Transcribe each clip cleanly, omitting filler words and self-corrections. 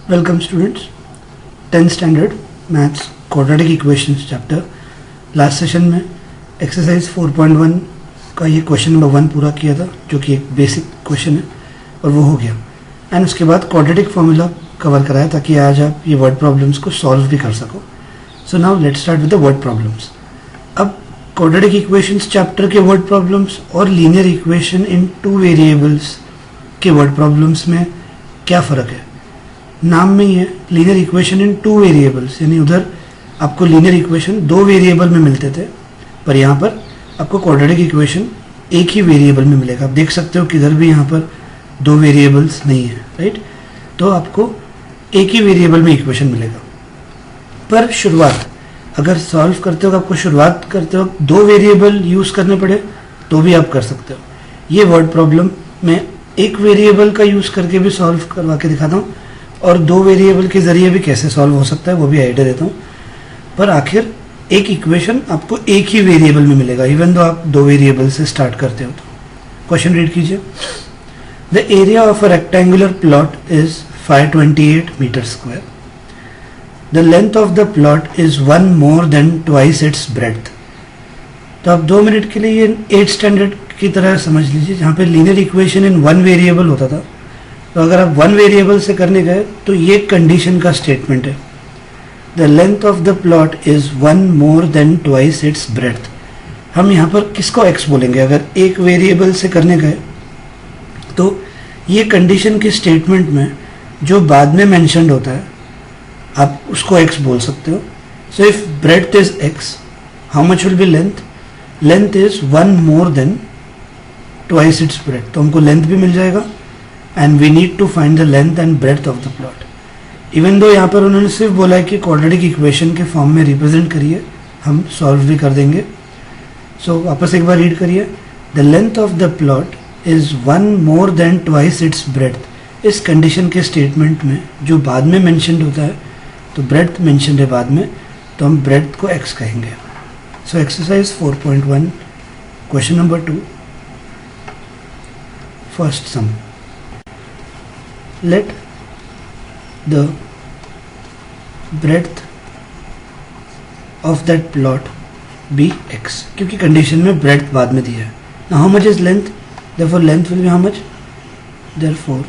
Welcome students, 10th standard maths quadratic equations chapter. Last session में exercise 4.1 का ये question number 1 पूरा किया था, जो कि एक बेसिक क्वेश्चन है और वो हो गया। एंड उसके बाद क्वाड्रेटिक फॉर्मूला कवर कराया ताकि आज आप ये वर्ड प्रॉब्लम्स को सॉल्व भी कर सको। So now let's start with the word problems. अब क्वाड्रेटिक इक्वेशंस चैप्टर के वर्ड प्रॉब्लम्स और linear equation in two variables के वर्ड प्रॉब्लम्स में क्या फ़र्क है? नाम में ही है linear equation in two variables, यानी उधर आपको लीनियर इक्वेशन दो वेरिएबल में मिलते थे, पर यहाँ पर आपको क्वाड्रेटिक इक्वेशन एक ही वेरिएबल में मिलेगा। आप देख सकते हो किधर भी यहाँ पर दो वेरिएबल्स नहीं है, राइट? तो आपको एक ही वेरिएबल में इक्वेशन मिलेगा। पर शुरुआत अगर सॉल्व करते हो, आपको शुरुआत करते हो दो वेरिएबल यूज़ करने पड़े तो भी आप कर सकते हो। ये वर्ड प्रॉब्लम में एक वेरिएबल का यूज़ करके भी सॉल्व करवा के दिखाता हूँ और दो वेरिएबल के जरिए भी कैसे सॉल्व हो सकता है वो भी आइडिया देता हूँ। पर आखिर एक इक्वेशन आपको एक ही वेरिएबल में मिलेगा, इवन दो आप दो वेरिएबल से स्टार्ट करते हो। तो क्वेश्चन रीड कीजिए। The area of a rectangular plot is 528 metre square. The length of the plot is 1 more than twice its breadth। तो आप 2 मिनट के लिए ये 8th स्टैंडर्ड की तरह समझ लीजिए, जहाँ पे linear equation in one variable होता था। तो अगर आप वन वेरिएबल से करने गए तो ये कंडीशन का स्टेटमेंट है, the length of the plot is 1 more than twice its breadth। हम यहाँ पर किसको x बोलेंगे? अगर एक वेरिएबल से करने गए तो ये कंडीशन के स्टेटमेंट में जो बाद में मेंशन्ड होता है आप उसको x बोल सकते हो। So if breadth is x, how much will B length? Length is 1 more than twice its breadth। तो हमको लेंथ भी मिल जाएगा and we need to find the length and breadth of the plot. Even though यहाँ पर उन्होंने सिर्फ बोला है कि क्वाड्रेटिक इक्वेशन के फॉर्म में रिप्रेजेंट करिए, हम सॉल्व भी कर देंगे। सो वापस एक बार रीड करिए। The length of the plot is 1 more than twice its breadth। इस कंडीशन के स्टेटमेंट में जो बाद में मेंशन्ड होता है, तो ब्रेड्थ मेंशन्ड है बाद में, तो हम ब्रेड्थ को x कहेंगे। So exercise 4.1 question number 2, first sum. Let the breadth of that plot be x, क्योंकि कंडीशन में breadth बाद में दिया है। Now how much is length? Therefore length will be how much? Therefore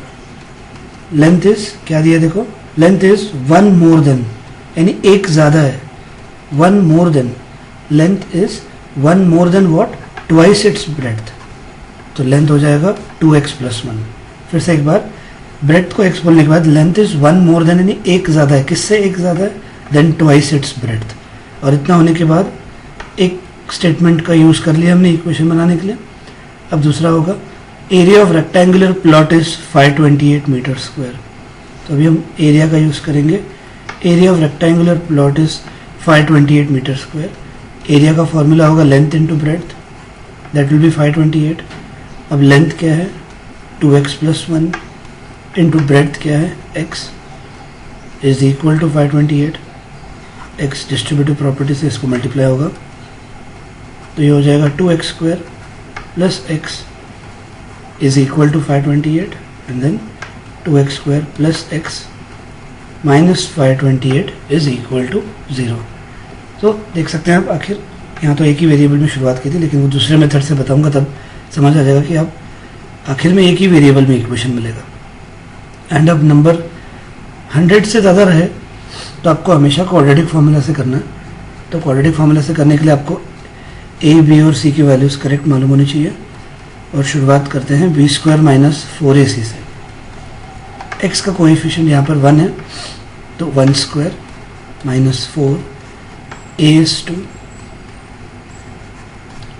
length is क्या दिया? देखो length is 1 more than, यानी एक ज़्यादा है, 1 more than, length is 1 more than what? Twice its breadth। तो लेंथ हो जाएगा 2x plus 1। फिर से एक बार, ब्रेड्थ को x बोलने के बाद लेंथ इज 1 more than, यानी एक ज़्यादा है। किससे एक ज़्यादा है? Then twice its breadth. और इतना होने के बाद एक स्टेटमेंट का यूज़ कर लिया हमने इक्वेशन बनाने के लिए। अब दूसरा होगा area of rectangular plot is 528 metre square. तो अभी हम एरिया का यूज़ करेंगे। Area of rectangular plot is 528 metre square. Area का फॉर्मूला होगा length into breadth, that will be 528। अब लेंथ क्या है? 2x plus 1 इंटू ब्रेड्थ क्या है? x is equal to 528। x distributive property से इसको मल्टीप्लाई होगा तो ये हो जाएगा 2x square plus x is equal to 528 and then 2x square plus x minus 528 is equal to 0। तो देख सकते हैं आप, आखिर यहाँ तो एक ही वेरिएबल में शुरुआत की थी, लेकिन वो दूसरे मेथड से बताऊंगा तब समझ आ जाएगा कि आप आखिर में एक ही वेरिएबल में इक्वेशन मिलेगा। एंड अब नंबर 100 से ज़्यादा रहे तो आपको हमेशा क्वाड्रेटिक फार्मूला से करना है। तो क्वाड्रेटिक फार्मूला से करने के लिए आपको a, b और c की वैल्यूज़ करेक्ट मालूम होनी चाहिए। और शुरुआत करते हैं b स्क्वायर माइनस 4ac से। x का कोएफिशिएंट यहाँ पर 1 है, तो 1 square minus 4 a is 2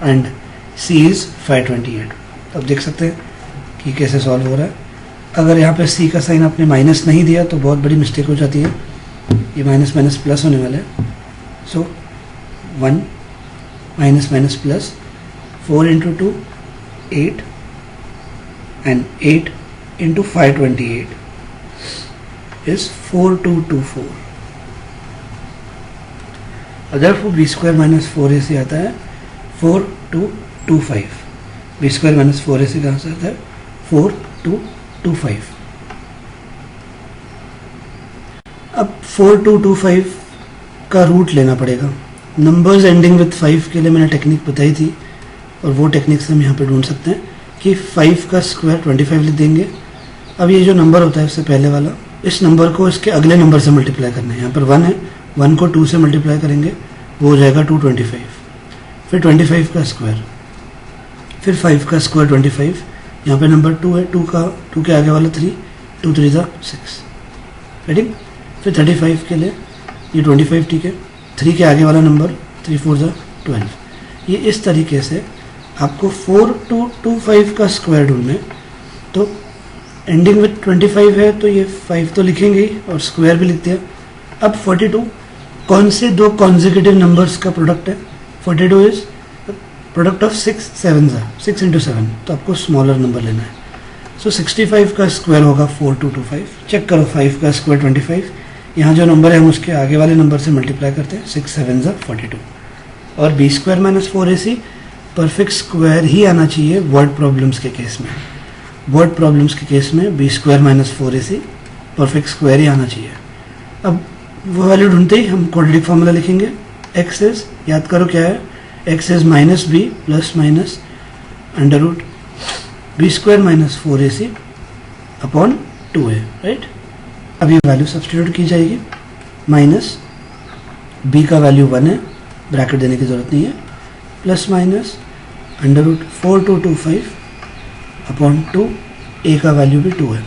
and c is 528। तो अब देख सकते हैं कि कैसे सॉल्व हो रहा है। अगर यहाँ पे c का साइन आपने माइनस नहीं दिया तो बहुत बड़ी मिस्टेक हो जाती है, ये माइनस माइनस प्लस होने वाला है। So 1 minus minus plus 4 into 2 8 and 8 into 528 is 4224। Other b square minus 4ac आता है 4225। बी स्क्वायर माइनस 4ac कहाँ से आता है? 4225। अब 4225 का रूट लेना पड़ेगा। नंबर्स एंडिंग विथ 5 के लिए मैंने टेक्निक बताई थी, और वो टेक्निक से हम यहाँ पे ढूंढ सकते हैं कि 5 का स्क्वायर 25 लिख देंगे। अब ये जो नंबर होता है इससे पहले वाला, इस नंबर को इसके अगले नंबर से मल्टीप्लाई करना है। यहाँ पर 1 है, 1 को 2 से मल्टीप्लाई करेंगे, वो हो जाएगा 225। फिर 25 का स्क्वायर, फिर 5 का स्क्वायर 25, यहाँ पे नंबर 2 है, 2 के आगे वाला 3, 2 3 6, राइट। फिर 35 के लिए ये 25 ठीक है, 3 के आगे वाला नंबर 3 4 12। ये इस तरीके से आपको 4225 का स्क्वायर ढूंढना है। तो एंडिंग विथ 25 है तो ये 5 तो लिखेंगे ही और स्क्वायर भी लिख दिया। अब 42 कौन से दो कॉन्जिक्यूटिव नंबर्स का प्रोडक्ट है? 42 इज प्रोडक्ट ऑफ 6 7 6 इंटू 7, तो आपको स्मॉलर नंबर लेना है। सो 65 का स्क्वायर होगा 4225। चेक करो, 5 का स्क्वायर 25, यहाँ जो नंबर है हम उसके आगे वाले नंबर से मल्टीप्लाई करते हैं, 6 7 42। और b square minus 4ac perfect square ही आना चाहिए वर्ड प्रॉब्लम्स के केस में। वर्ड प्रॉब्लम्स के केस में b square minus 4ac perfect square ही आना चाहिए। अब वो वैल्यू ढूंढते ही हम क्वाड्रेटिक फॉर्मूला लिखेंगे। एक्स इज, याद करो क्या है, x is minus b plus minus under root b square minus 4ac upon 2a, right. अब ये वैल्यू सब्स्टिट्यूट की जाएगी। माइनस बी का वैल्यू 1 है, ब्रैकेट देने की जरूरत नहीं है, plus minus under root 4225 upon 2, a का वैल्यू भी 2 है,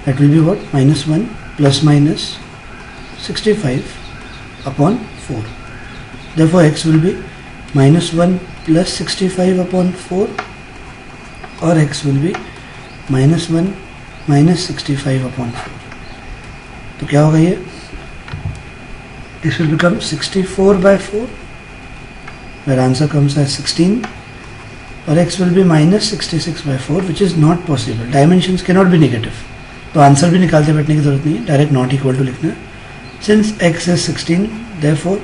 that will be what, -1 plus minus 65 upon 4। therefore x will be -1 plus 65 upon 4, और x will be -1 minus 65 upon 4। तो क्या होगा ये? This will become 64 by 4, where answer comes as 16, और x will be minus 66 by 4, which is not possible. Dimensions cannot be negative. तो answer भी निकालते बैठने की जरूरत नहीं है, डायरेक्ट नॉट इक्वल टू लिखना है। Since x is 16, therefore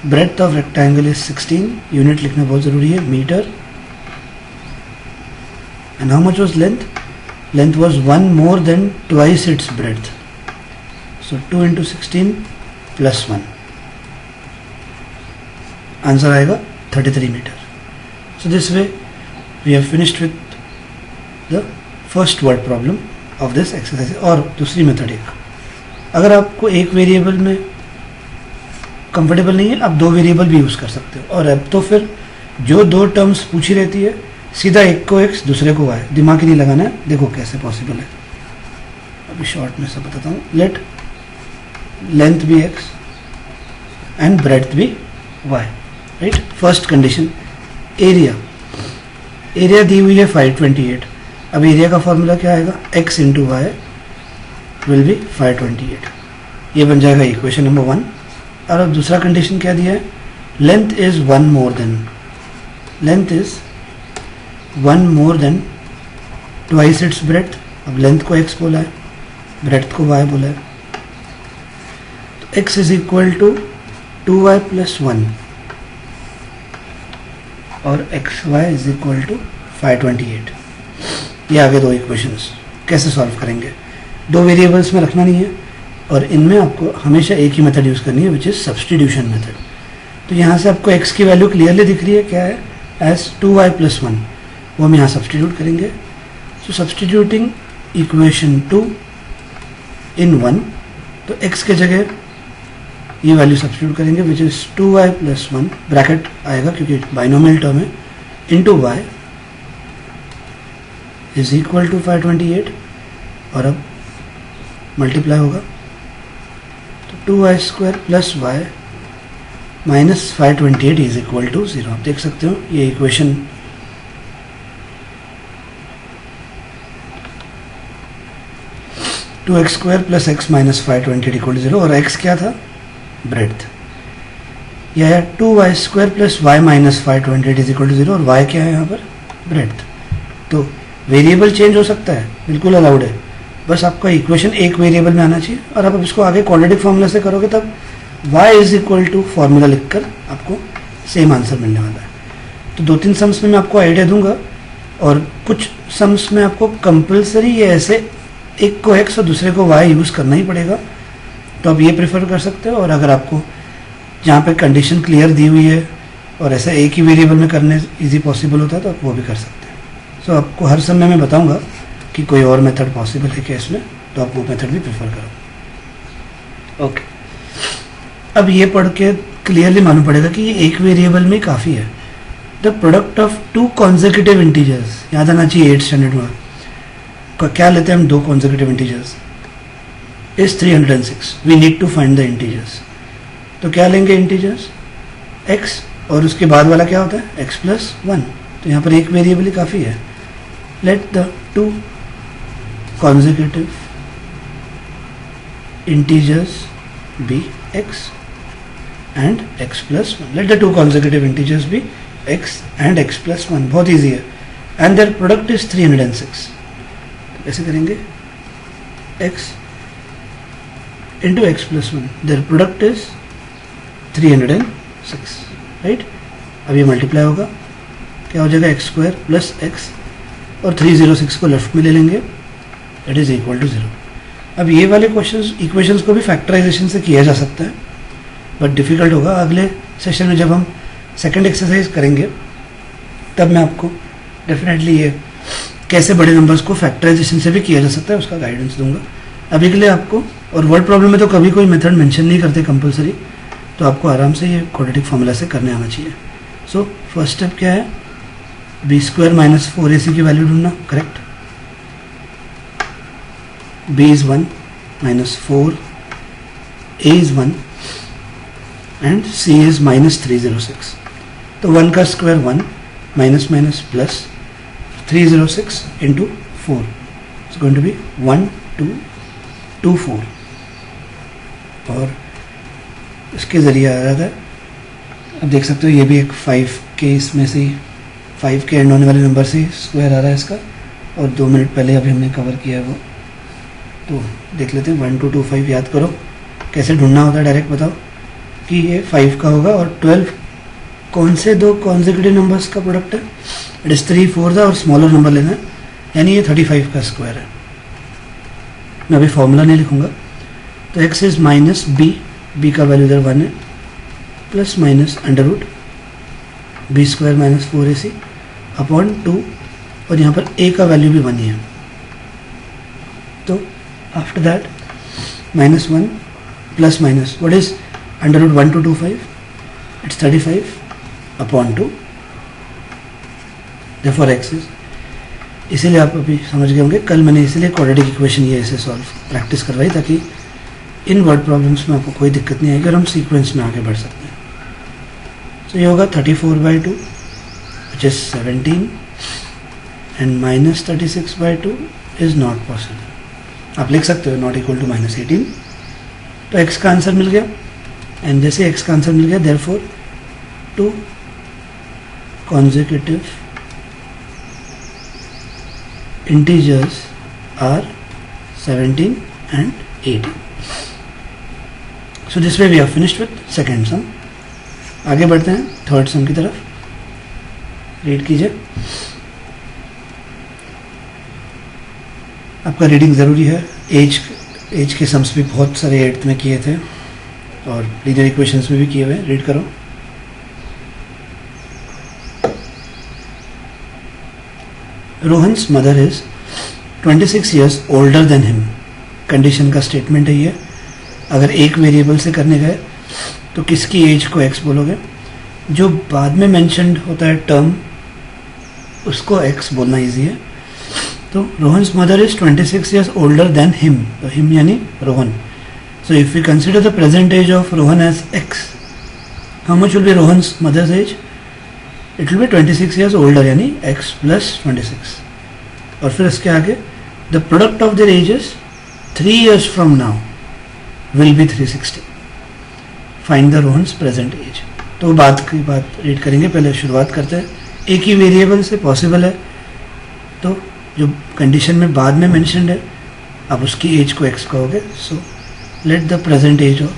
breadth of rectangle is 16, unit लिखना बहुत ज़रूरी है, metre. And how much was length? Length was 1 more than twice its breadth. So 2 into 16 plus 1. Answer आएगा 33 meter. So this way we have finished with the first word problem of this exercise. और दूसरी method एक, अगर आपको एक variable में comfortable नहीं है, आप 2 वेरिएबल भी यूज़ कर सकते हो। और अब तो फिर जो 2 टर्म्स पूछी रहती है, सीधा एक को x दूसरे को y, दिमाग ही नहीं लगाना है। देखो कैसे पॉसिबल है, अभी शॉर्ट में से बताता हूँ। लेट लेंथ भी x एंड ब्रेड्थ भी y, right. First condition, area दी हुई है 528। अब एरिया का फॉर्मूला क्या आएगा? x into y will be 528। ये बन जाएगा इक्वेशन नंबर 1। और अब दूसरा कंडीशन क्या दिया है? Length is 1 more than, length is 1 more than twice its breadth. अब लेंथ को x बोला है, ब्रेड्थ को y बोला है, तो x is equal to 2y plus 1 और xy इज इक्वल टू 528। ये आगे 2 इक्वेशंस कैसे सॉल्व करेंगे? 2 वेरिएबल्स में रखना नहीं है, और इनमें आपको हमेशा एक ही मेथड यूज़ करनी है, विच इज़ सब्स्टिट्यूशन मेथड। तो यहाँ से आपको x की वैल्यू क्लियरली दिख रही है, क्या है? एज 2y प्लस 1, वो हम यहाँ सब्स्टिट्यूट करेंगे। सो सब्स्टिट्यूटिंग इक्वेशन 2 इन 1, तो x के जगह ये वैल्यू सब्स्टिट्यूट करेंगे, which is 2y plus 1, bracket आएगा क्योंकि बाइनोमियल टर्म है, into y is equal to 528, और अब मल्टीप्लाई होगा, तो 2y square plus y minus 528 is equal to 0। आप देख सकते हो ये equation two x square plus x minus 528 equal to 0, और x क्या था? ब्रेड्थ। यह है 2y square plus y minus 528 is equal to 0, और y क्या है यहाँ पर? ब्रेड्थ। तो वेरिएबल चेंज हो सकता है, बिल्कुल अलाउड है, बस आपका इक्वेशन एक वेरिएबल में आना चाहिए। और अब इसको आगे क्वाड्रेटिक फॉर्मूला से करोगे तब y is equal to formula लिखकर आपको सेम आंसर मिलने वाला है। तो 2-3 सम्स में मैं आपको आइडिया दूंगा, और कुछ सम्स में आपको कंपलसरी ये ऐसे एक को x और दूसरे को y यूज़ करना ही पड़ेगा, तो आप ये प्रेफर कर सकते हो। और अगर आपको जहाँ पे कंडीशन क्लियर दी हुई है और ऐसा एक ही वेरिएबल में करने इजी पॉसिबल होता है तो आप वो भी कर सकते हैं। सो आपको हर समय मैं बताऊंगा कि कोई और मेथड पॉसिबल है क्या इसमें, तो आप वो मेथड भी प्रेफर करो। ओके, अब ये पढ़ के क्लियरली मालूम पड़ेगा कि ये एक वेरिएबल में काफ़ी है। The product of two consecutive integers, याद आना चाहिए 8th स्टैंडर्ड में। क्या लेते हैं हम, दो consecutive integers is 306। We need to find the integers. तो क्या लेंगे इंटीजर्स, x और उसके बाद वाला क्या होता है x+1। तो यहाँ पर एक वेरिएबल ही काफ़ी है। Let the two consecutive integers be x and x+1. Let the two consecutive integers be x and x+1. बहुत easy है। And their product is 306. तो कैसे करेंगे, x into x+1. Their product is 306, right? अब ये multiply होगा, क्या हो जाएगा x² + x, और 306 को लेफ्ट में ले लेंगे, दैट इज इक्वल टू 0। अब ये वाले क्वेश्चंस इक्वेशंस को भी फैक्टराइजेशन से किया जा सकता है, बट डिफ़िकल्ट होगा। अगले सेशन में जब हम सेकंड एक्सरसाइज करेंगे तब मैं आपको डेफिनेटली ये कैसे बड़े नंबर्स को फैक्टराइजेशन से भी किया जा सकता है उसका गाइडेंस दूंगा। अभी के लिए आपको, और वर्ड प्रॉब्लम में तो कभी कोई मेथड मेंशन नहीं करते कंपलसरी, तो आपको आराम से ये क्वाड्रेटिक फार्मूला से करने आना चाहिए। सो फर्स्ट स्टेप क्या है, b² - 4ac की वैल्यू ढूंढना, correct. b is 1 - 4, a is 1 and c is -306. तो 1 का square 1 minus minus plus 306 into 4 is going to be 1224 और इसके ज़रिए आ रहा था। अब देख सकते हो ये भी एक 5 के इसमें से 5 के एंड होने वाले नंबर से स्क्वायर आ रहा है इसका, और 2 मिनट पहले अभी हमने कवर किया है वो। तो देख लेते हैं 1225 याद करो कैसे ढूंढना होता है, डायरेक्ट बताओ कि ये 5 का होगा और 12 कौन से दो कॉन्जिक्यूटिव नंबर्स का प्रोडक्ट है, इट इज़ 3 4 था और स्मॉलर नंबर लेना है, यानी ये 35 का स्क्वायर है। मैं अभी फॉर्मूला नहीं लिखूंगा। तो x इज माइनस b का वैल्यू इधर 1 है, plus minus under root b² - 4ac upon 2, और यहाँ पर a का वैल्यू भी 1 ही है। तो after that -1 plus minus what is under root 1225, it's 35 upon 2, therefore x is, इसीलिए आप अभी समझ गए होंगे, कल मैंने इसीलिए क्वाड्रेटिक इक्वेशन ये ऐसे सॉल्व प्रैक्टिस करवाई ताकि इन वर्ड प्रॉब्लम्स में आपको कोई दिक्कत नहीं आएगी और हम सीक्वेंस में आगे बढ़ सकते हैं। तो ये होगा 34/2 which is 17 and -36/2 is not possible. आप लिख सकते हो नॉट इक्वल टू -18। तो x का आंसर मिल गया, एंड जैसे x का आंसर मिल गया therefore 2 consecutive integers are 17 and 18. So this way we have finished with second sum. आगे बढ़ते हैं थर्ड सम की तरफ, रीड कीजिए। आपका रीडिंग ज़रूरी है। एज के सम्स भी बहुत सारे 8th में किए थे और लीनियर इक्वेशंस में भी किए हुए हैं, रीड करो। Rohan's mother is 26 years older than him. Condition का स्टेटमेंट है ये। अगर एक वेरिएबल से करने गए तो किसकी एज को x बोलोगे, जो बाद में मेंशन्ड होता है टर्म उसको x बोलना इजी है। तो Rohan's mother is 26 years older than him, तो हिम यानी Rohan. So if we consider the present age of Rohan age x, how much will be Rohan's mother's age, it will be 26 years older यानी x + 26। और फिर इसके आगे the product of their ages 3 years from now will be 360। Find the Rohan's present age. तो बात की बात read करेंगे, पहले शुरुआत करते हैं। एक ही वेरिएबल से पॉसिबल है, तो जो कंडीशन में बाद में मेंशन्ड है आप उसकी एज को x कहोगे। So let the present age of,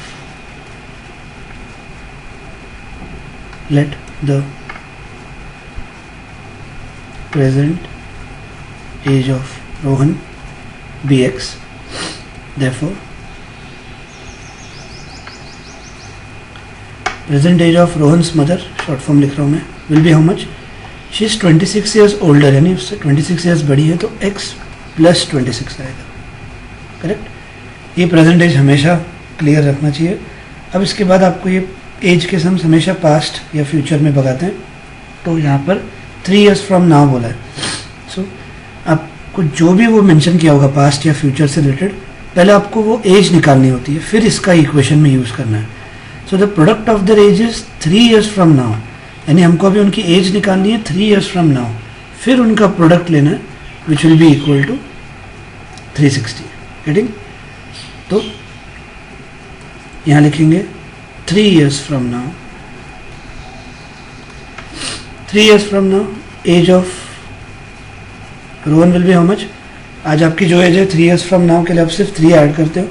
let the present age of Rohan bx. Therefore, present age of Rohan's mother, short form लिख रहा हूँ मैं, will be how much? She is 26 years older, यानी उससे 26 years बड़ी है, तो x plus 26 आएगा. करेक्ट. ये प्रेजेंट एज हमेशा क्लियर रखना चाहिए. अब इसके बाद आपको ये एज के सम्स हमेशा पास्ट या फ्यूचर में भगाते हैं, तो यहाँ पर 3 years फ्रॉम नाउ बोला है. सो आपको जो भी वो मेंशन किया होगा पास्ट या फ्यूचर से रिलेटेड, पहले आपको वो एज निकालनी होती है, फिर इसका इक्वेशन में यूज़ करना है. So the product of the age is 3 years from now, यानी हमको अभी उनकी एज निकालनी है 3 years फ्रॉम नाउ, फिर उनका प्रोडक्ट लेना है which will be equal to 360. Getting? तो यहाँ लिखेंगे 3 years from now, 3 years from now age of Rohan will be how much. आज आपकी जो एज है 3 years फ्रॉम नाउ के लिए आप सिर्फ 3 ऐड करते हो.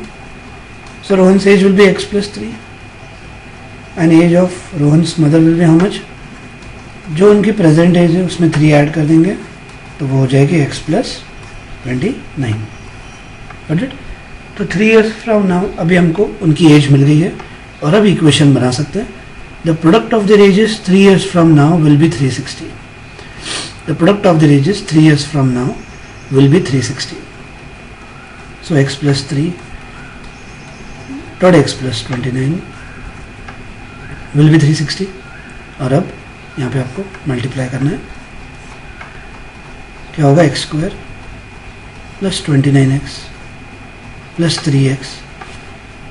So Rohan's age will be x plus 3 and age of Rohan's mother will be how much. जो उनकी प्रेजेंट एज है उसमें 3 ऐड कर देंगे तो वो हो जाएगी x plus 29. Got it? तो 3 years फ्रॉम नाउ अभी हमको उनकी एज मिल गई है और अब इक्वेशन बना सकते हैं. The product of the ages 3 years from now will be 360. The product of the ages 3 years from now will be 360. So x plus 3 dot x plus 29 will be 360. और अब यहाँ पे आपको मल्टीप्लाई करना है. क्या होगा? x square plus 29x plus 3x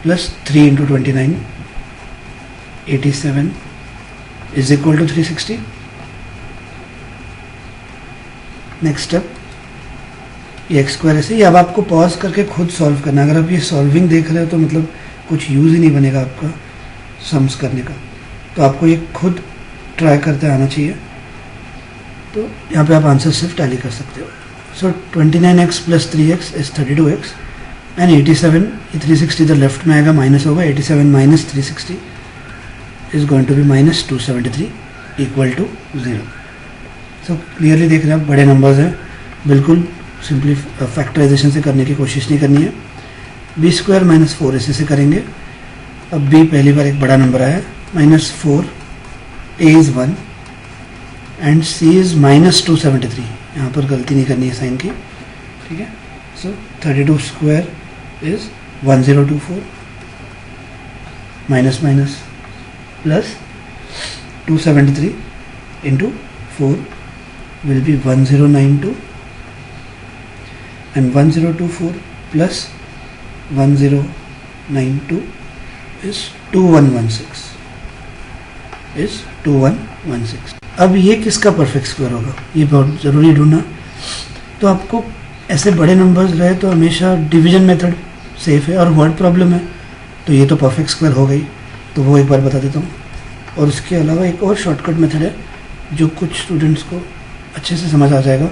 plus 3 into 29 87 is equal to 360. Next step, ये एक्स स्क्वायर ऐसे ही. अब आपको पॉज करके खुद सॉल्व करना है. अगर आप ये सॉल्विंग देख रहे हो तो मतलब कुछ यूज़ ही नहीं बनेगा आपका सम्स करने का, तो आपको ये खुद ट्राई करते आना चाहिए. तो यहाँ पे आप आंसर सिर्फ टैली कर सकते हो. सो 29x plus 3x is 32x and 87, ये 360 इधर लेफ्ट में आएगा, माइनस होगा. 87 minus 360 is going to be minus 273 equal to 0. So clearly देख रहे हैं आप, बड़े नंबर्स हैं, बिल्कुल सिंपली फैक्टराइजेशन से करने की कोशिश नहीं करनी है. बी स्क्वायर माइनस 4 इसी से करेंगे. अब बी पहली बार एक बड़ा नंबर आया, minus 4, a is 1 and c is minus 273. यहाँ पर गलती नहीं करनी है साइन की, ठीक है. सो 32 square is 1024 minus minus plus 273 into 4 will be 1092 and 1024 plus 1092 is 2116 is 2116. अब ये किसका परफेक्ट स्क्वायर होगा, ये बहुत ज़रूरी ढूंढना. तो आपको ऐसे बड़े नंबर्स रहे तो हमेशा डिवीजन मेथड सेफ है, और वर्ड प्रॉब्लम है तो ये तो परफेक्ट स्क्वायर हो गई, तो वो एक बार बता देता हूँ. और उसके अलावा एक और शॉर्टकट मेथड है जो कुछ स्टूडेंट्स को अच्छे से समझ आ जाएगा,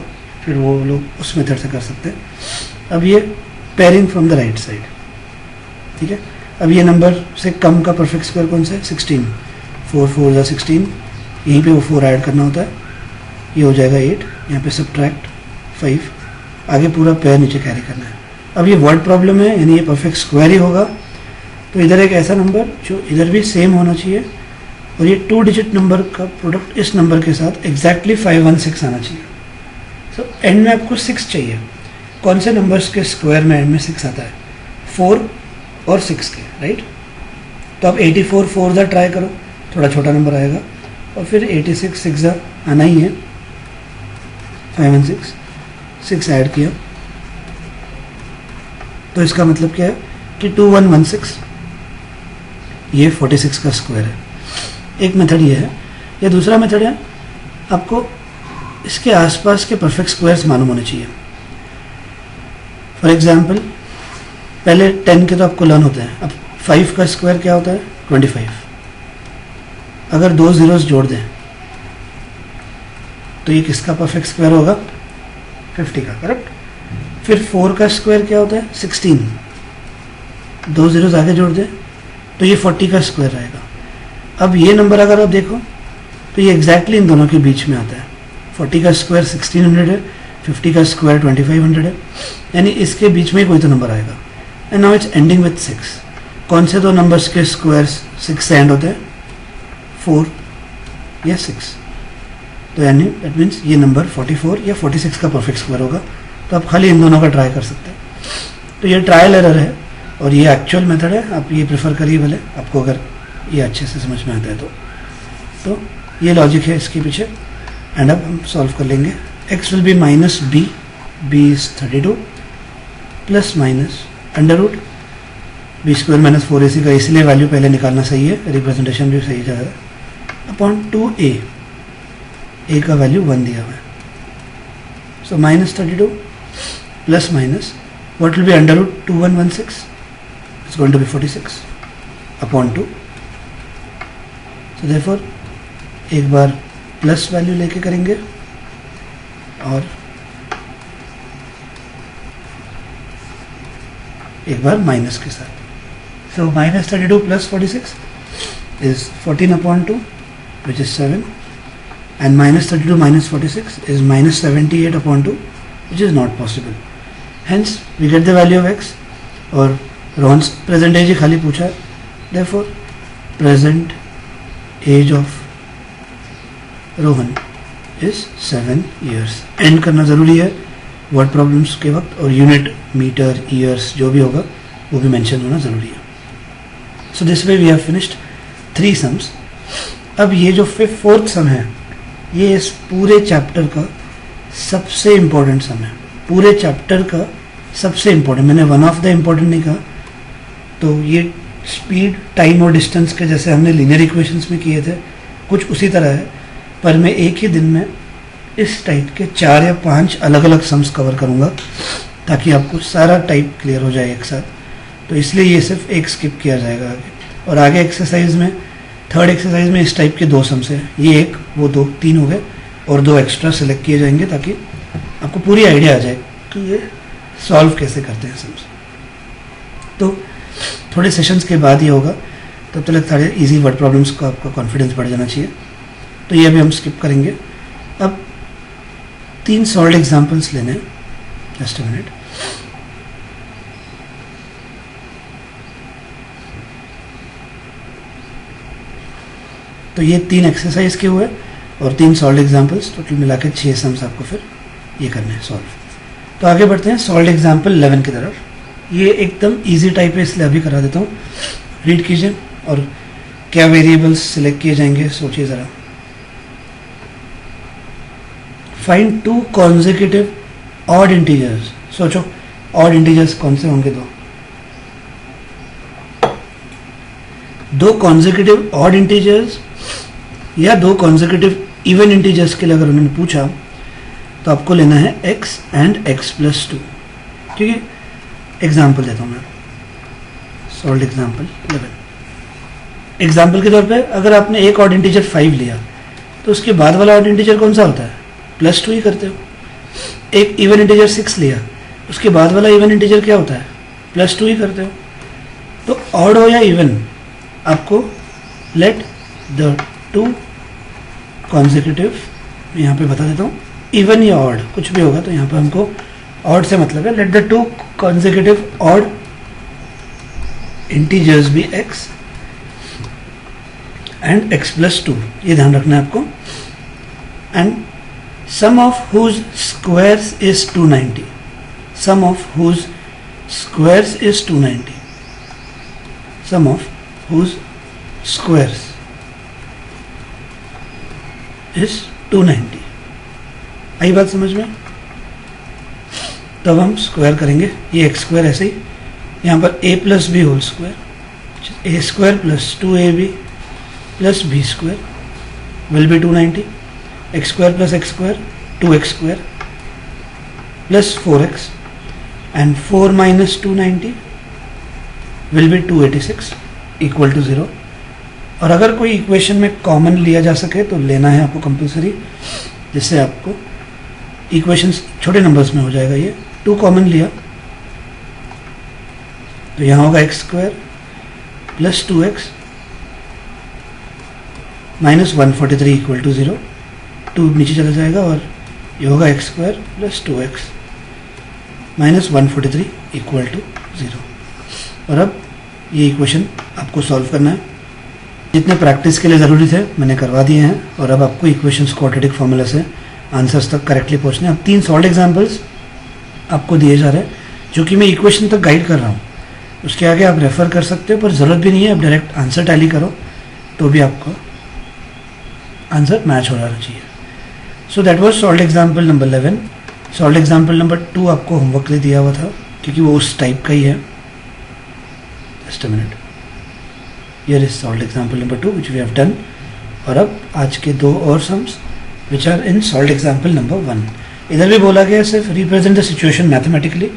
फिर वो लोग उस मेथड से कर सकते हैं. अब ये pairing from the right side, ठीक है. अब ये नंबर से कम का परफेक्ट स्क्वायर कौन सा है? 16. 4 4 जा 16, यहीं पे वो 4 ऐड करना होता है, ये हो जाएगा 8. यहाँ पे सब्ट्रैक्ट 5, आगे पूरा पेयर नीचे कैरी करना है. अब ये वर्ड प्रॉब्लम है, यानी ये परफेक्ट स्क्वायर ही होगा. तो इधर एक ऐसा नंबर जो इधर भी सेम होना चाहिए, और ये 2 डिजिट नंबर का प्रोडक्ट इस नंबर के साथ एग्जैक्टली 516 आना चाहिए. सो एंड में आपको 6 चाहिए. कौन से नंबर्स के स्क्वायर में एंड में 6 आता है? 4 और 6 के, राइट. तो आप 84 4 ज़ा ट्राई करो, थोड़ा छोटा नंबर आएगा. और फिर 86 6 ज़ा आना ही है, 516 6 ऐड किया. तो इसका मतलब क्या है कि 2116 ये 46 का स्क्वायर है. एक मेथड ये है. या दूसरा मेथड है, आपको इसके आसपास के परफेक्ट स्क्वायर्स मालूम होने चाहिए. फॉर एग्जांपल पहले 10 के तो आपको लर्न होते हैं. अब 5 का स्क्वायर क्या होता है? 25. अगर 2 zeros जोड़ दें तो ये किसका परफेक्ट स्क्वायर होगा? 50 का, करेक्ट. फिर 4 का स्क्वायर क्या होता है? 16. 2 zeros आगे जोड़ दें तो ये 40 का स्क्वायर रहेगा. अब ये नंबर अगर आप देखो तो ये एग्जैक्टली इन दोनों के बीच में आता है. 40 का स्क्वायर 1600 है, 50 का स्क्वायर 2500 है, यानी इसके बीच में कोई तो नंबर आएगा. And now it's ending with 6. कौन से दो नंबर्स के स्क्वायर्स 6 से एंड होते हैं? 4 या 6. तो यानी दैट मीन्स ये नंबर 44 या 46 का परफेक्ट स्क्वायर होगा. तो आप खाली इन दोनों का ट्राई कर सकते हैं. तो ये ट्रायल एरर है और ये एक्चुअल मेथड है. आप ये प्रेफर करिए भले, आपको अगर ये अच्छे से समझ में आता है तो ये लॉजिक है इसके पीछे. एंड अब हम सॉल्व कर लेंगे. x will be minus b, b is 32 plus minus under root b square minus 4ac का इसलिए वैल्यू पहले निकालना सही है, रिप्रेजेंटेशन भी सही जा रहा है, अपॉन 2a. a का वैल्यू 1 दिया हुआ है. So minus 32 plus minus what will be under root 2116? It's going to be 46 upon 2. So therefore एक बार प्लस वैल्यू लेके करेंगे और एक बार माइनस के साथ. So minus 32 plus 46 is 14 upon 2, which is 7, and minus 32 minus 46 is minus 78 upon 2, which is not possible. Hence we get the value of x. और Rohan present as ही खाली पूछा, therefore present age of Rohan is 7 years. And करना ज़रूरी है word problems के वक्त, और unit, metre, years जो भी होगा वो भी मेंशन होना ज़रूरी है. So this way we have finished 3 sums. अब ये जो 4th सम है ये इस पूरे चैप्टर का सबसे इम्पोर्टेंट सम है. पूरे चैप्टर का सबसे इम्पोर्टेंट, मैंने वन ऑफ द इम्पोर्टेंट नहीं कहा. तो ये स्पीड, टाइम और डिस्टेंस के जैसे हमने लीनियर इक्वेशंस में किए थे, कुछ उसी तरह है, पर मैं एक ही दिन में इस टाइप के 4 या 5 अलग अलग सम्स कवर करूँगा ताकि आपको सारा टाइप क्लियर हो जाए एक साथ. तो इसलिए ये सिर्फ एक स्किप किया जाएगा आगे. और आगे एक्सरसाइज में, 3rd एक्सरसाइज में इस टाइप के 2 सम्स हैं. ये एक, वो 2, 3 हो गए, और 2 एक्स्ट्रा सेलेक्ट किए जाएंगे ताकि आपको पूरी आइडिया आ जाए कि ये सॉल्व कैसे करते हैं सम्स. तो थोड़े सेशंस के बाद ही होगा, तब तक सारे इजी वर्ड प्रॉब्लम्स का आपका कॉन्फिडेंस बढ़ जाना चाहिए. तो ये अभी हम स्किप करेंगे. अब 3 सॉल्व्ड एग्जांपल्स लेने हैं. Just a minute. तो ये 3 एक्सरसाइज के हुए और 3 सॉल्व्ड एग्जांपल्स, टोटल मिला के 6 सम्स आपको फिर ये करने हैं सॉल्व. तो आगे बढ़ते हैं सॉल्व्ड एग्जांपल 11 की तरफ. ये एकदम इजी टाइप है इसलिए अभी करा देता हूँ. रीड कीजिए और क्या वेरिएबल्स सिलेक्ट किए जाएंगे सोचिए ज़रा. Find 2 consecutive odd integers. सोचो ऑड इंटीजर्स कौन से होंगे? 2 कॉन्जिक्यूटिव ऑड इंटीजर्स या 2 कॉन्जिक्यूटिव इवन इंटीजर्स के लिए अगर उन्होंने पूछा तो आपको लेना है x एंड x प्लस 2. ठीक है, एग्जाम्पल देता हूँ मैं. Solve example 11. एग्जाम्पल के तौर पे अगर आपने एक ऑड इंटीजर 5 लिया तो उसके बाद वाला ऑड इंटीजर कौन सा होता है? प्लस 2 ही करते हो. एक इवन इंटीजर 6 लिया, उसके बाद वाला इवन इंटीजर क्या होता है? प्लस 2 ही करते हो. तो ऑड हो या इवन, आपको लेट द 2 कॉन्जिक्यूटिव, यहाँ पे बता देता हूँ, इवन या ऑड कुछ भी होगा, तो यहाँ पे हमको ऑड से मतलब है. Let the 2 consecutive odd integers be x and x plus 2. ये ध्यान रखना है आपको. And sum of whose squares is 290. Sum of whose squares is 290. Sum of whose squares is 290. आई बात समझ में? तब हम स्क्वायर करेंगे. ये एक्स स्क्वायर ऐसे ही, यहाँ पर a plus b whole square, a square plus 2ab plus b square will be 290. X square plus x square 2x square plus 4x and 4 minus 290 will be 286 equal to 0. और अगर कोई equation में common लिया जा सके तो लेना है आपको कंपल्सरी, जिससे आपको इक्वेशंस छोटे नंबर्स में हो जाएगा. ये 2 कॉमन लिया तो यहाँ होगा x square plus 2x minus 143 equal to 0. 2 नीचे चला जाएगा और ये होगा x square plus 2x minus 143 equal to 0। और अब ये इक्वेशन आपको सॉल्व करना है। जितने प्रैक्टिस के लिए ज़रूरी थे मैंने करवा दिए हैं, और अब आपको इक्वेशंस क्वाड्रेटिक फार्मूला से आंसर्स तक करेक्टली पहुंचने। अब 3 सॉल्व एग्जांपल्स आपको दिए जा रहे हैं जो कि मैं इक्वेशन तक गाइड कर रहा हूँ। उसके आगे आप रेफ़र कर सकते हो, पर ज़रूरत भी नहीं है। आप डायरेक्ट आंसर टैली करो तो भी आपको आंसर मैच हो जाना चाहिए। So that was solve example number 11। Solve example number 2 आपको होमवर्क लिए दिया हुआ था, क्योंकि वो उस टाइप का ही है। Just a minute, here is solve example number 2 which we have done. और अब आज के 2 और sums which are in solve example number 1। इधर भी बोला गया सिर्फ रिप्रेजेंट द सिचुएशन मैथमेटिकली,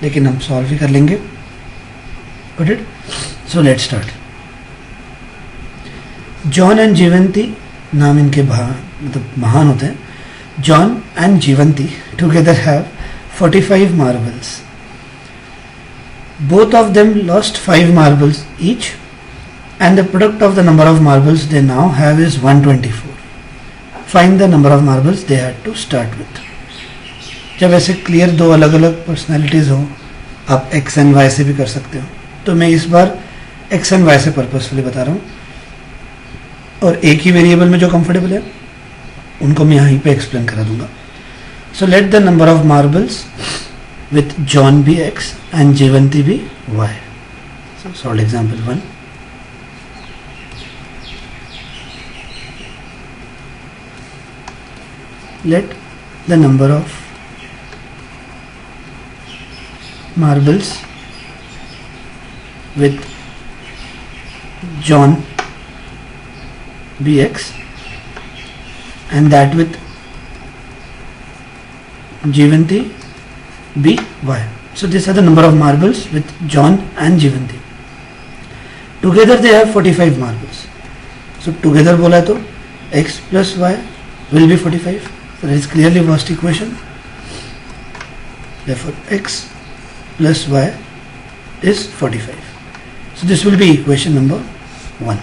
लेकिन हम सॉल्व ही कर लेंगे। Got it? So let's start. John and Jivanti, नाम इनके मतलब महान होते हैं। John and Jivanti together have 45 marbles. Both of them lost 5 marbles each, and the product of the number of marbles they now have is 124. Find the number of marbles they had to start with. जब ऐसे clear 2 अलग अलग personalities हो, आप x and Y से भी कर सकते हो। तो मैं इस बार एक्स एंड वाई से पर्पसफुली बता रहा हूँ, और एक ही वेरिएबल में जो कंफर्टेबल है उनको मैं यहीं पे एक्सप्लेन करा दूंगा। So let the number of marbles with John be x and Jivanti be y. So solve example 1। Let the number of marbles with John bx and that with Jivanti by. So these are the number of marbles with John and Jivanti. Together they have 45 marbles. So together बोला तो x plus y will be 45. So that is clearly first equation. Therefore x plus y is 45. So this will be equation number 1.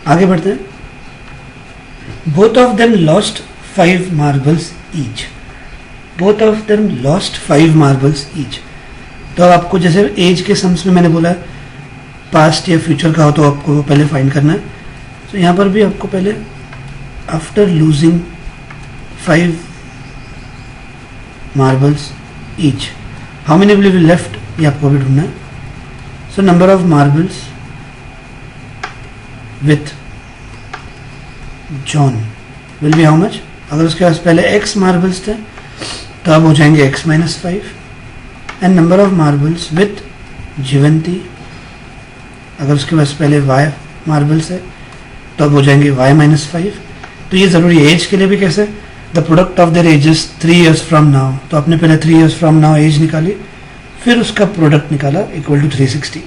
आगे बढ़ते हैं। Both of them lost 5 marbles each. Both of them lost 5 marbles each. तो अब आपको जैसे as के sums में मैंने बोला पास्ट या फ्यूचर का हो तो आपको पहले फाइंड करना है। तो यहाँ पर भी आपको पहले after losing 5 marbles each, how many will be left, ये आपको भी ढूंढना है। So number of marbles with John will be how much. अगर उसके पास पहले x मार्बल्स थे तो अब हो जाएंगे x minus 5, and number of marbles with Jivanti, अगर उसके पास पहले y मार्बल्स है तो अब हो जाएंगे y माइनस 5। तो ये ज़रूरी है एज के लिए भी। कैसे? The product of their ages 3 years from now, तो आपने पहले 3 years फ्रॉम नाउ एज निकाली, फिर उसका प्रोडक्ट निकाला इक्वल टू 360।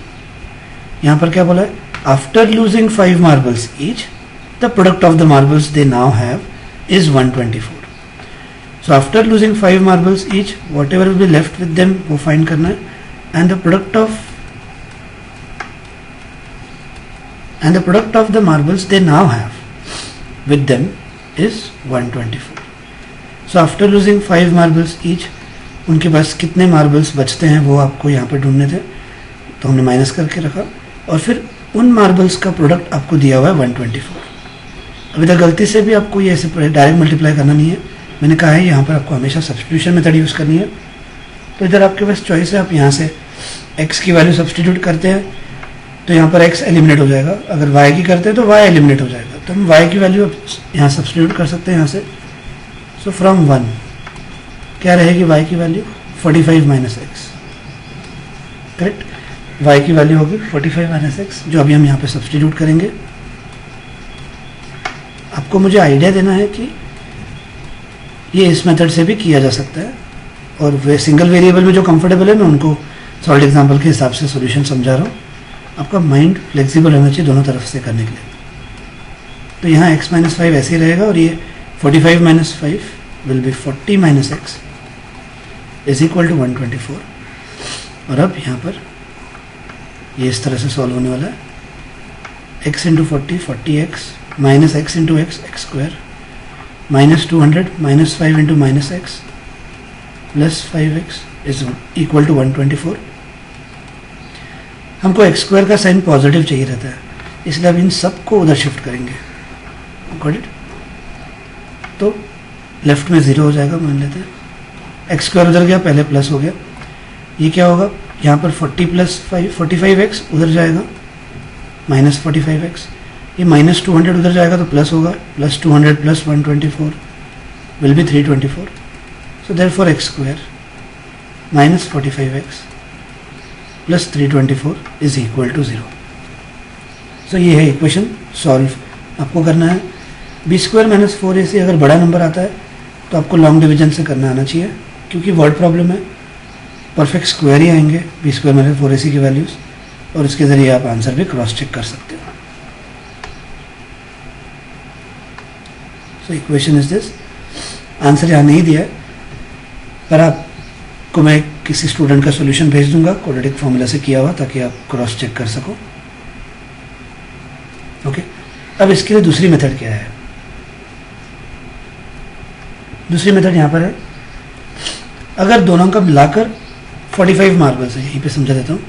यहाँ पर क्या बोला है? After losing 5 marbles each the product of the marbles they now have is 124। So after losing 5 marbles each what ever will be left with them वो फाइंड करना है, and the product of the marbles they now have with them is 124। So after losing 5 marbles each उनके पास कितने marbles बचते हैं वो आपको यहाँ पर ढूंढने थे, तो हमने माइनस करके रखा, और फिर उन मार्बल्स का प्रोडक्ट आपको दिया हुआ है 124। अभी तक गलती से भी आपको ये ऐसे डायरेक्ट मल्टीप्लाई करना नहीं है, मैंने कहा है यहाँ पर आपको हमेशा सब्स्टिट्यूशन मेथड यूज़ करनी है। तो इधर आपके पास चॉइस है, आप यहाँ से x की वैल्यू सब्स्टिट्यूट करते हैं तो यहाँ पर x एलिमिनेट हो जाएगा, अगर y की करते हैं तो y एलिमिनेट हो जाएगा। तो हम y की वैल्यू यहाँ सब्स्टिट्यूट कर सकते हैं यहाँ से। सो फ्रॉम 1 क्या रहेगी y की value? 45 minus x, correct. y की वैल्यू होगी 45 माइनस एक्स, जो अभी हम यहाँ पे सब्स्टिट्यूट करेंगे। आपको मुझे आइडिया देना है कि ये इस मेथड से भी किया जा सकता है, और वे सिंगल वेरिएबल में जो कंफर्टेबल है मैं उनको सॉल्व एग्जाम्पल के हिसाब से सॉल्यूशन समझा रहा हूँ। आपका माइंड फ्लेक्सिबल रहना चाहिए दोनों तरफ से करने के लिए। तो यहाँ x माइनस 5 ऐसे ही रहेगा, और ये 45 minus 5 will be 40 minus x is equal to 124। और अब यहाँ पर ये इस तरह से सॉल्व होने वाला है। x into 40 40x minus x into x x square -200 -5 into -x plus 5x is equal to 124। हमको x स्क्वायर का साइन पॉजिटिव चाहिए रहता है, इसलिए अब इन सब को उधर शिफ्ट करेंगे। Got it? तो लेफ्ट में 0 हो जाएगा, मान लेते हैं। x स्क्वायर उधर गया, पहले प्लस हो गया। ये क्या होगा, यहाँ पर 40 प्लस 5 45x उधर जाएगा, -45x। ये -200 उधर जाएगा तो प्लस होगा, +200 plus 124 will be 324। So therefore x square -45x plus 324 is equal to 0। So ये है इक्वेशन सॉल्व। आपको करना है बी स्क्वायर माइनस 4ac अगर बड़ा नंबर आता है तो आपको लॉन्ग डिवीजन से करना आना चाहिए, क्योंकि वर्ड प्रॉब्लम है, परफेक्ट स्क्वायर ही आएंगे बी स्क्वायर माइनस 4ac की वैल्यूज़, और इसके ज़रिए आप आंसर भी क्रॉस चेक कर सकते हो। So equation is this. Answer यहाँ नहीं दिया है, पर आपको मैं किसी स्टूडेंट का सॉल्यूशन भेज दूंगा क्वाड्रेटिक फॉर्मूला से किया हुआ, ताकि आप क्रॉस चेक कर सको। ओके, अब इसके लिए दूसरी मेथड क्या है? दूसरी मेथड यहाँ पर है, अगर दोनों का मिलाकर 45 मार्बल्स है, यहीं पे समझा देता हूँ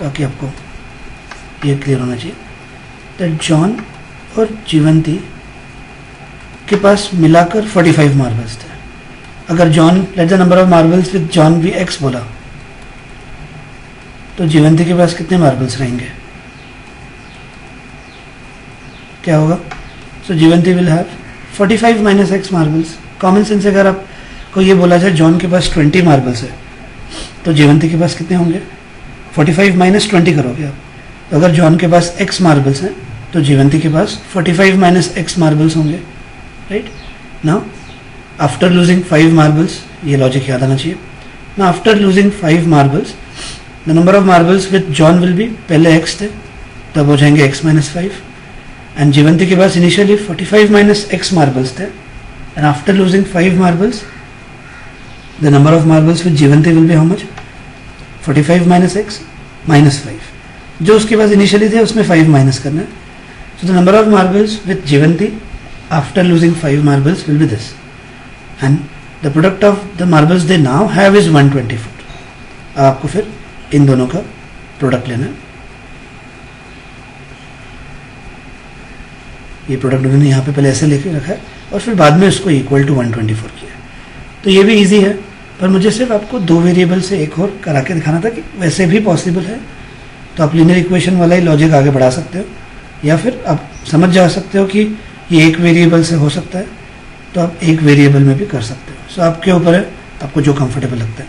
ताकि आपको ये क्लियर होना चाहिए। दैट जॉन और जीवंती के पास मिलाकर 45 मार्बल्स थे। अगर John late the number of marbles with John भी x बोला, तो जीवंती के पास कितने मार्बल्स रहेंगे? क्या होगा? So Jivanti will have 45 minus x marbles. Common sense अगर आपको ये बोला जाए जॉन के पास 20 मार्बल्स है, तो जीवंती के पास कितने होंगे? 45 माइनस 20 करोगे आप। तो अगर जॉन के पास x मार्बल्स हैं, तो जीवंती के पास 45 माइनस x मार्बल्स होंगे। Right? Now after losing 5 marbles, ये लॉजिक याद आना चाहिए। Now after losing 5 marbles, the number of marbles with John will be, पहले x थे तब हो जाएंगे x माइनस 5, एंड जीवंती के पास इनिशियली 45 माइनस x मार्बल्स थे, and after losing 5 marbles the number of marbles with Jivanti will be how much? 45 minus x minus 5। जो उसके पास इनिशियली थे उसमें 5 माइनस करना है। So the number of marbles with Jivanti after losing 5 marbles will be this, and the product of the marbles they now have is 124। अब आपको फिर इन दोनों का प्रोडक्ट लेना है। ये प्रोडक्ट उन्होंने यहाँ पे पहले ऐसे लेके रखा है और फिर बाद में इसको इक्वल टू 124 किया है। तो ये भी इजी है, पर मुझे सिर्फ आपको 2 वेरिएबल से एक और करा के दिखाना था कि वैसे भी पॉसिबल है। तो आप लीनियर इक्वेशन वाला ही लॉजिक आगे बढ़ा सकते हो, या फिर आप समझ जा सकते हो कि ये एक वेरिएबल से हो सकता है, तो आप एक वेरिएबल में भी कर सकते हो। सो आपके ऊपर है, आपको जो कंफर्टेबल लगता है।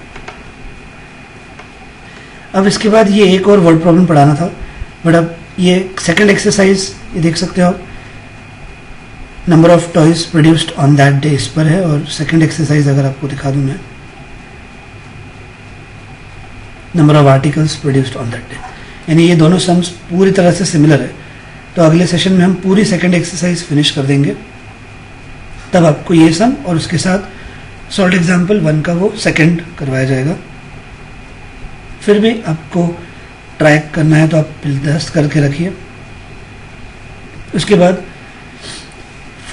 अब इसके बाद ये एक और वर्ड प्रॉब्लम पढ़ाना था, बट अब ये सेकंड एक्सरसाइज ये देख सकते हो, number of toys produced on that day इस पर है, और सेकंड एक्सरसाइज अगर आपको दिखा दूं मैं, number of articles produced on that day, यानी ये दोनों सम्स पूरी तरह से सिमिलर है। तो अगले सेशन में हम पूरी सेकंड एक्सरसाइज फिनिश कर देंगे, तब आपको ये सम और उसके साथ सॉल्व एग्जाम्पल 1 का वो सेकंड करवाया जाएगा। फिर भी आपको ट्रैक करना है तो आप दिलदस्त करके रखिए। उसके बाद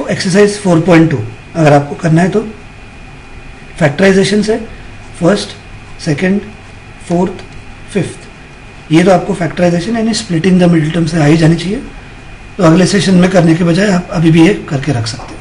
एक्सरसाइज 4.2 अगर आपको करना है तो फैक्टराइजेशन से फर्स्ट, सेकंड, फोर्थ, फिफ्थ, ये तो आपको फैक्टराइजेशन यानी स्प्लिटिंग द मिडिल टर्म से आ ही जानी चाहिए। तो अगले सेशन में करने के बजाय आप अभी भी ये करके रख सकते हो।